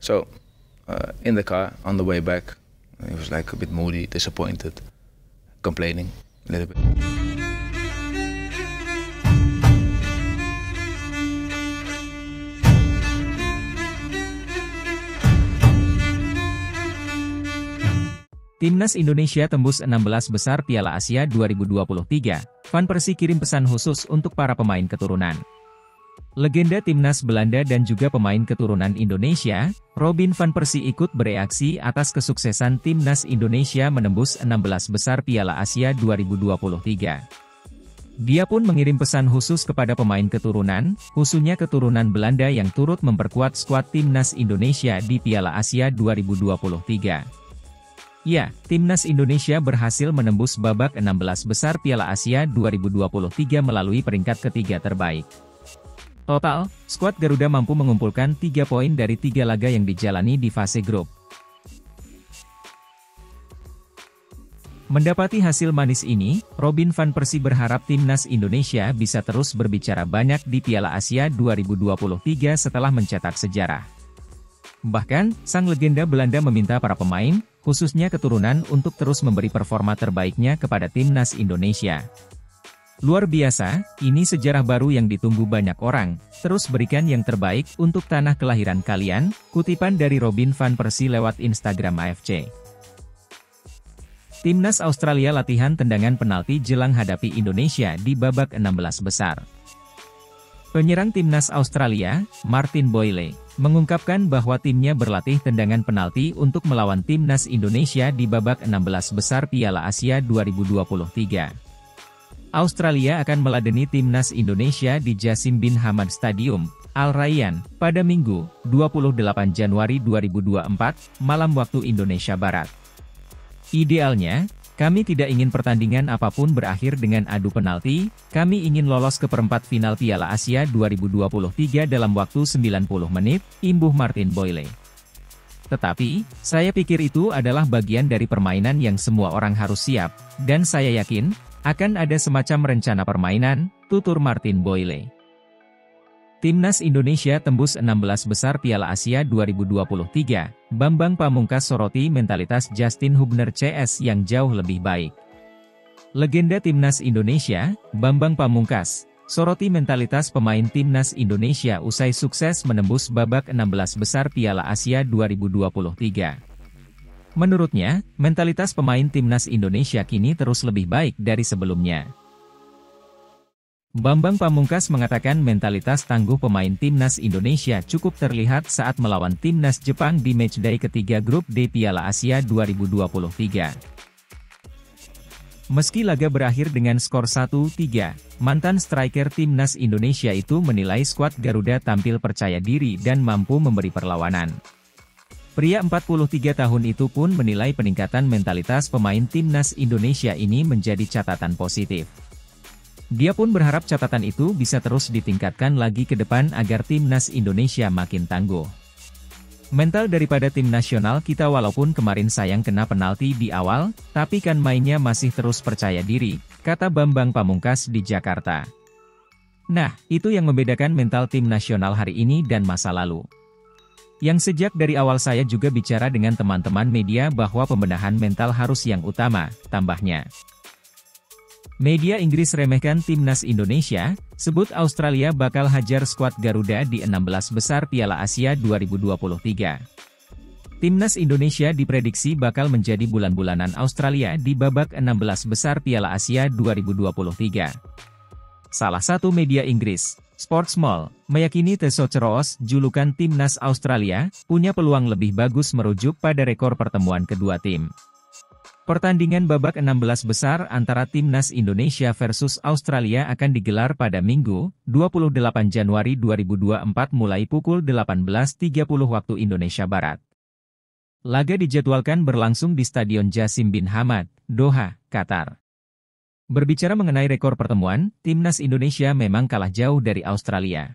So in the car on the way back, he was like a bit moody, disappointed, complaining a little bit. Timnas Indonesia tembus 16 besar Piala Asia 2023. Van Persie kirim pesan khusus untuk para pemain keturunan. Legenda timnas Belanda dan juga pemain keturunan Indonesia, Robin van Persie ikut bereaksi atas kesuksesan timnas Indonesia menembus 16 besar Piala Asia 2023. Dia pun mengirim pesan khusus kepada pemain keturunan, khususnya keturunan Belanda yang turut memperkuat skuad timnas Indonesia di Piala Asia 2023. Ya, timnas Indonesia berhasil menembus babak 16 besar Piala Asia 2023 melalui peringkat ketiga terbaik. Total, skuad Garuda mampu mengumpulkan 3 poin dari 3 laga yang dijalani di fase grup. Mendapati hasil manis ini, Robin van Persie berharap timnas Indonesia bisa terus berbicara banyak di Piala Asia 2023 setelah mencetak sejarah. Bahkan, sang legenda Belanda meminta para pemain, khususnya keturunan untuk terus memberi performa terbaiknya kepada timnas Indonesia. Luar biasa, ini sejarah baru yang ditunggu banyak orang, terus berikan yang terbaik untuk tanah kelahiran kalian, kutipan dari Robin van Persie lewat Instagram AFC. Timnas Australia latihan tendangan penalti jelang hadapi Indonesia di babak 16 besar. Penyerang timnas Australia, Martin Boyle, mengungkapkan bahwa timnya berlatih tendangan penalti untuk melawan timnas Indonesia di babak 16 besar Piala Asia 2023. Australia akan meladeni timnas Indonesia di Jassim bin Hamad Stadium, Al Rayyan, pada Minggu, 28 Januari 2024, malam waktu Indonesia Barat. Idealnya, kami tidak ingin pertandingan apapun berakhir dengan adu penalti, kami ingin lolos ke perempat final Piala Asia 2023 dalam waktu 90 menit, imbuh Martin Boyle. Tetapi, saya pikir itu adalah bagian dari permainan yang semua orang harus siap, dan saya yakin, akan ada semacam rencana permainan, tutur Martin Boyle. Timnas Indonesia tembus 16 besar Piala Asia 2023, Bambang Pamungkas soroti mentalitas Justin Hubner CS yang jauh lebih baik. Legenda Timnas Indonesia, Bambang Pamungkas, soroti mentalitas pemain Timnas Indonesia usai sukses menembus babak 16 besar Piala Asia 2023. Menurutnya, mentalitas pemain Timnas Indonesia kini terus lebih baik dari sebelumnya. Bambang Pamungkas mengatakan mentalitas tangguh pemain timnas Indonesia cukup terlihat saat melawan timnas Jepang di matchday ketiga grup D Piala Asia 2023. Meski laga berakhir dengan skor 1-3, mantan striker timnas Indonesia itu menilai skuad Garuda tampil percaya diri dan mampu memberi perlawanan. Pria 43 tahun itu pun menilai peningkatan mentalitas pemain timnas Indonesia ini menjadi catatan positif. Dia pun berharap catatan itu bisa terus ditingkatkan lagi ke depan agar timnas Indonesia makin tangguh. Mental daripada tim nasional kita walaupun kemarin sayang kena penalti di awal, tapi kan mainnya masih terus percaya diri, kata Bambang Pamungkas di Jakarta. Nah, itu yang membedakan mental tim nasional hari ini dan masa lalu. Yang sejak dari awal saya juga bicara dengan teman-teman media bahwa pembenahan mental harus yang utama, tambahnya. Media Inggris remehkan timnas Indonesia, sebut Australia bakal hajar skuad Garuda di 16 besar Piala Asia 2023. Timnas Indonesia diprediksi bakal menjadi bulan-bulanan Australia di babak 16 besar Piala Asia 2023. Salah satu media Inggris, Sportsmall, meyakini Tesoceroos, julukan timnas Australia, punya peluang lebih bagus merujuk pada rekor pertemuan kedua tim. Pertandingan babak 16 besar antara timnas Indonesia versus Australia akan digelar pada Minggu, 28 Januari 2024 mulai pukul 18.30 waktu Indonesia Barat. Laga dijadwalkan berlangsung di Stadion Jassim bin Hamad, Doha, Qatar. Berbicara mengenai rekor pertemuan, timnas Indonesia memang kalah jauh dari Australia.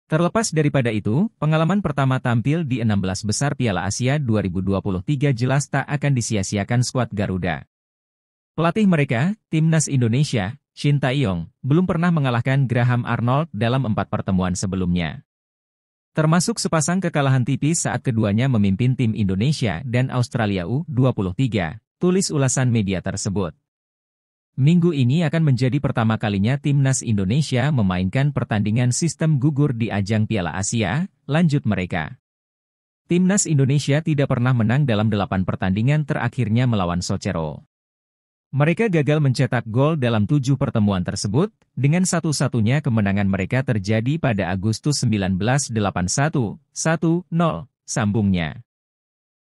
Terlepas daripada itu, pengalaman pertama tampil di 16 besar Piala Asia 2023 jelas tak akan disia-siakan skuad Garuda. Pelatih mereka, timnas Indonesia, Shin Tae-yong, belum pernah mengalahkan Graham Arnold dalam 4 pertemuan sebelumnya. Termasuk sepasang kekalahan tipis saat keduanya memimpin tim Indonesia dan Australia U23, tulis ulasan media tersebut. Minggu ini akan menjadi pertama kalinya Timnas Indonesia memainkan pertandingan sistem gugur di ajang Piala Asia, lanjut mereka. Timnas Indonesia tidak pernah menang dalam 8 pertandingan terakhirnya melawan Socero. Mereka gagal mencetak gol dalam 7 pertemuan tersebut, dengan satu-satunya kemenangan mereka terjadi pada Agustus 1981, 1-0, sambungnya.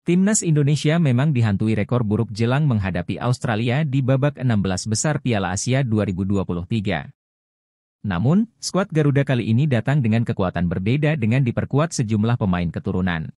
Timnas Indonesia memang dihantui rekor buruk jelang menghadapi Australia di babak 16 besar Piala Asia 2023. Namun, skuad Garuda kali ini datang dengan kekuatan berbeda dengan diperkuat sejumlah pemain keturunan.